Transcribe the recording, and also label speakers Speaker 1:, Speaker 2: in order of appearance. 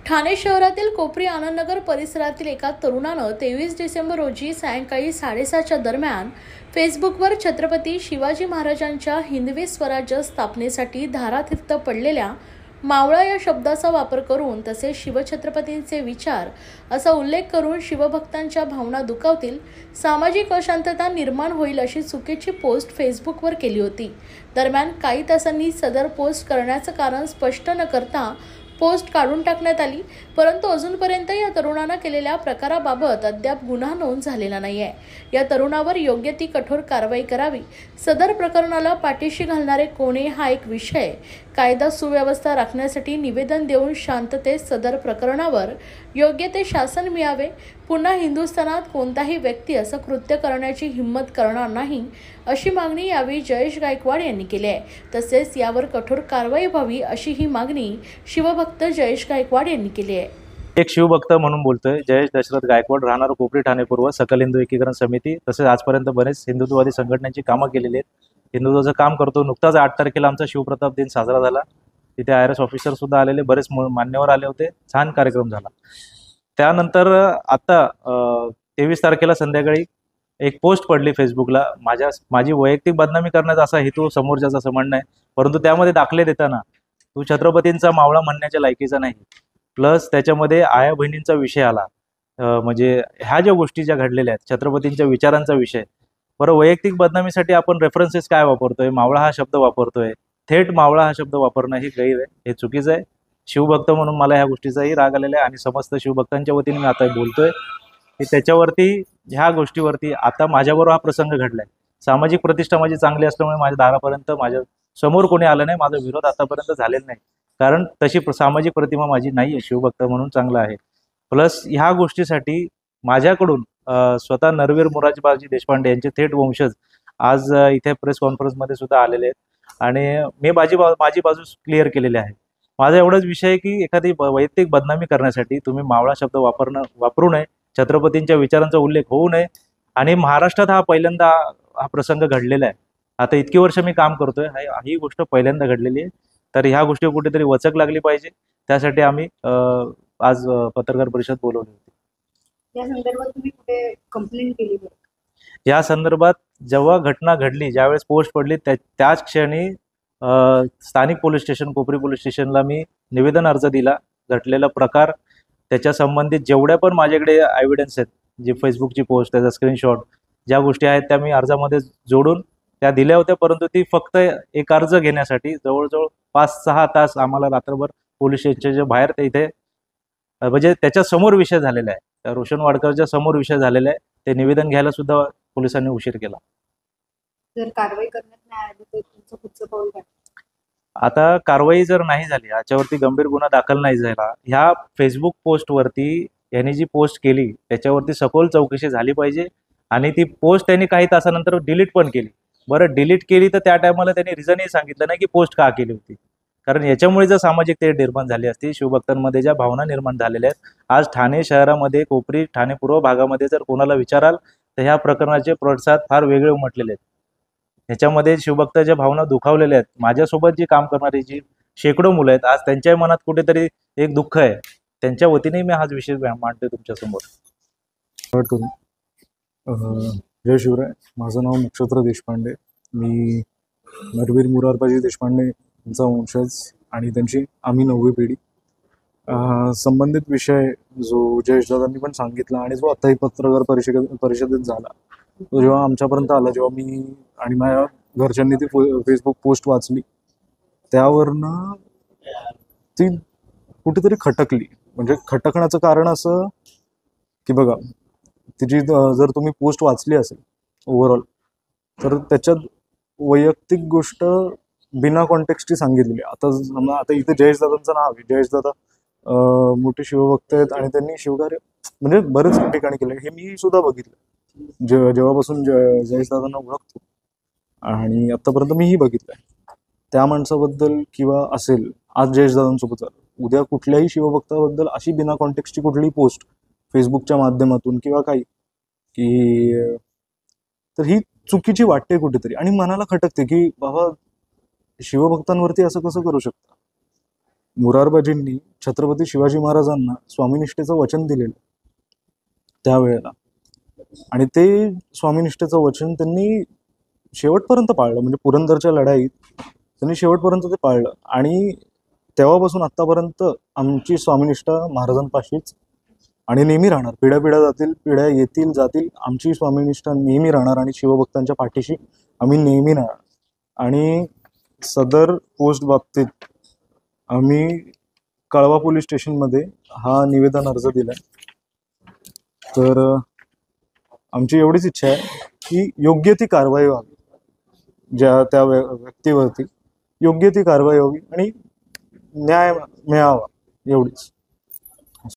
Speaker 1: ठाणे शहरातील कोपरी आनंदनगर परिसरातील एका तरुणानं 23 डिसेंबर रोजी सायंकाळी 7:30च्या दरम्यान फेसबुकवर छत्रपती शिवाजी महाराजांच्या हिंदवी स्वराज्य स्थापनेसाठी धारातीर्थ पडलेल्या मावळा या शब्दाचा वापर करून तसेच शिवछत्रपतींचे विचार असा उल्लेख करून शिवभक्तांच्या भावना दुखावतील, सामाजिक अशांतता निर्माण होईल अशी चुकीची पोस्ट फेसबुकवर केली होती। दरम्यान काही तासांनी सदर पोस्ट करण्याचं कारण स्पष्ट न करता पोस्ट काढून टाकण्यात आली, परंतु अजूनपर्यंत या तरुणानं केलेल्या प्रकाराबाबत अद्याप गुन्हा नोंद झालेला नाहीये। या तरुणावर योग्य ती कठोर कारवाई करावी। सदर प्रकरणाला पाठीशी घालणारे कोणी हा एक विषय, कायदा सुव्यवस्था राखण्यासाठी निवेदन देऊन शांततेत सदर प्रकरणावर योग्य ते शासन मिळावे। पुन्हा हिंदुस्थानात कोणताही व्यक्ती असं कृत्य करण्याची हिंमत करणार नाही अशी मागणी यावेळी जयेश गायकवाड यांनी केली आहे। तसेच यावर कठोर कारवाई व्हावी अशी ही मागणी शिवभक्त जयेश गायकवाड यांनी केली आहे।
Speaker 2: एक शिवभक्त म्हणून बोलतोय, जयेश दशरथ गायकवाड, राहणार कोपरी, ठाणे पूर्व, सकल हिंदू एकीकरण समिती। तसेच आजपर्यंत बरेच हिंदुत्ववादी संघटनांची कामं केलेली आहेत, हिंदुत्वाचं काम करतो। नुकताच 8 तारखेला आमचा शिवप्रताप दिन साजरा झाला, तिथे IRS ऑफिसर सुद्धा आलेले, बरेच मान्यवर आले होते, छान कार्यक्रम झाला। त्यानंतर आता 23 तारखेला संध्याकाळी एक पोस्ट पडली फेसबुकला, माझी वैयक्तिक बदनामी करण्याचा असा हेतू समोरच्याचा असं म्हणणं आहे, परंतु त्यामध्ये दाखले देताना तू छत्रपतींचा मावळा म्हणण्याच्या लायकीचा नाही, प्लस त्याच्यामध्ये आया बहिणींचा विषय आला। म्हणजे ह्या ज्या गोष्टी ज्या घडलेल्या आहेत, छत्रपतींच्या विचारांचा विषय, बरं वैयक्तिक बदनामीसाठी आपण रेफरन्सेस काय वापरतोय, मावळा हा शब्द वापरतोय, थेट मावळा हा शब्द वापरणं ही गैर आहे, हे चुकीचं आहे। शिवभक्त म्हणून मला ह्या गोष्टीचाही राग आलेला आहे आणि समस्त शिवभक्तांच्या वतीने मी आता बोलतोय की त्याच्यावरती, ह्या गोष्टीवरती आता माझ्याबरोबर हा प्रसंग घडलाय। सामाजिक प्रतिष्ठा माझी चांगली असल्यामुळे माझ्या दारापर्यंत माझ्या समोर कोणी आलं नाही, माझा विरोध आतापर्यंत झालेला नाही, कारण तशी सामाजिक प्रतिमा माझी नाही आहे, शिवभक्त म्हणून चांगला आहे। प्लस ह्या गोष्टीसाठी माझ्याकडून स्वतः नरवीर मोरारजी देशपांडे यांचे थेट वंशज आज इथे प्रेस कॉन्फरन्समध्ये सुद्धा आलेले आहेत आणि मी माझी बाजू क्लिअर केलेली आहे। माझा एवढाच विषय आहे की एखादी वैयक्तिक बदनामी करण्यासाठी तुम्ही मावळा शब्द वापरू नये, छत्रपतींच्या विचारांचा उल्लेख होऊ नये। आणि महाराष्ट्रात हा पहिल्यांदा हा प्रसंग घडलेला आहे। आता इतकी वर्ष मी काम करतोय, ही गोष्ट पहिल्यांदा घडलेली आहे, तर ह्या गोष्टी कुठेतरी वचक लागली पाहिजे, त्यासाठी आम्ही आज पत्रकार परिषद बोलवली होती।
Speaker 3: या संदर्भात तुम्ही कुठे कंप्लेंट केली?
Speaker 2: या संदर्भात जेव्हा घटना घडली, ज्यावेळेस पोस्ट पडली, त्याच क्षणी स्थानिक पोलीस स्टेशन, कोपरी पोलीस स्टेशनला मी निवेदन अर्ज दिला। घडलेला प्रकार, त्याच्या संबंधित जेवढ्या पण माझ्याकडे एव्हिडन्स आहेत, जी फेसबुकची पोस्ट, त्याचा स्क्रीनशॉट, ज्या गोष्टी आहेत त्या मी अर्जामध्ये जोडून त्या दिल्या होत्या, परंतु ती फक्त एक अर्ज घेण्यासाठी जवळजवळ 5-6 तास आम्हाला रात्रभर पोलीस स्टेशनच्या बाहेर ते इथे, म्हणजे त्याच्या समोर विषय झालेला आहे, त्या रोशन वाडकरच्या समोर विषय झालेला आहे, ते निवेदन घ्यायला सुद्धा पोलिसांनी उशीर केला।
Speaker 3: जर कारवाई करण्यात नाही आली तर तुमचं पुढचं पाऊल काय?
Speaker 2: आता कारवाई जर नाही झाली, याच्यावरती गंभीर गुन्हा दाखल नाही झाला, ह्या फेसबुक पोस्टवरती यांनी जी पोस्ट केली त्याच्यावरती सखोल चौकशी झाली पाहिजे आणि ती पोस्ट त्यांनी काही तासानंतर डिलीट पण केली। बरं, डिलीट केली तर त्या टायमाला त्यांनी रिझनही सांगितलं नाही की पोस्ट का केली होती, कारण याच्यामुळे जर सामाजिक तेढ निर्माण झाली असती, शिवभक्तांमध्ये ज्या भावना निर्माण झालेल्या आहेत, आज ठाणे शहरामध्ये, कोपरी, ठाणे पूर्व भागामध्ये जर कोणाला विचाराल तर ह्या प्रकरणाचे प्रतिसाद फार वेगळे उमटलेले आहेत। ह्याच्यामध्ये शिवभक्ताच्या भावना दुखावलेल्या आहेत। माझ्यासोबत जी काम करणारी जी शेकडो मुलं आहेत, आज त्यांच्याही मनात कुठेतरी एक दुःख आहे, त्यांच्या वतीने मी हाच विषय मांडतोय तुमच्यासमोर।
Speaker 4: जय शिवराय, माझं नाव नक्षत्र देशपांडे, मी नरवीर मोरारजी देशपांडे यांचा वंशज आणि आम्ही 9वी पिढी। संबंधित विषय जो जयेशदादांनी पण सांगितला आणि जो आताही पत्रकार परिषदेत झाला, तो जेव्हा आमच्यापर्यंत आला, जेव्हा मी आणि माझ्या घरच्यांनी ती फेसबुक पोस्ट वाचली, त्यावरनं ती कुठेतरी खटकली। म्हणजे खटकण्याचं कारण असं की बघा, तिची जर तुम्ही पोस्ट वाचली असेल ओव्हरऑल, तर त्याच्यात वैयक्तिक गोष्ट बिना कॉन्टेक्स्टची सांगितलेली। आता इथे जयेशदादांचं नाव आहे, जयेशदादा मोठे शिवभक्त आहेत आणि त्यांनी शिवकार्य म्हणजे बरेच ठिकाणी केले, हे मी सुद्धा बघितलं जेव्हापासून जयेशदादांना ओळखतो आणि आतापर्यंत मीही बघितलंय। त्या माणसाबद्दल किंवा असेल, आज जयेशदादांसोबत झालं, उद्या कुठल्याही शिवभक्ताबद्दल अशी बिना कॉन्टेक्स्टची कुठलीही पोस्ट फेसबुकच्या माध्यमातून किंवा काही की, तर ही चुकीची वाटते कुठेतरी आणि मनाला खटकते की बाबा शिवभक्तांवरती असं कसं करू शकता। मुरारबाजींनी छत्रपती शिवाजी महाराजांना स्वामीनिष्ठेचं वचन दिलेलं त्यावेळेला, आणि ते स्वामीनिष्ठेचं वचन त्यांनी शेवटपर्यंत पाळलं. म्हणजे पुरंदरच्या लढाईत त्यांनी शेवटपर्यंत ते पाळलं, आणि तेव्हापासून आत्तापर्यंत आमची स्वामीनिष्ठा महाराजांपाशीच आणि नेहमी राहणार. पिढ्या पिढ्या जातील, पिढ्या येतील जातील, आमची स्वामीनिष्ठा नेहमी राहणार आणि शिवभक्तांच्या पाठीशी आम्ही नेहमी राहणार. आणि सदर पोस्ट बाबतीत आम्ही कळवा पोलीस स्टेशनमध्ये हा निवेदन अर्ज दिलाय. तर आमची एवढीच इच्छा आहे की योग्य ती कारवाई व्हावी, ज्या त्या व्यक्तीवरती योग्य ती कारवाई व्हावी आणि न्याय मिळावा, एवढीच.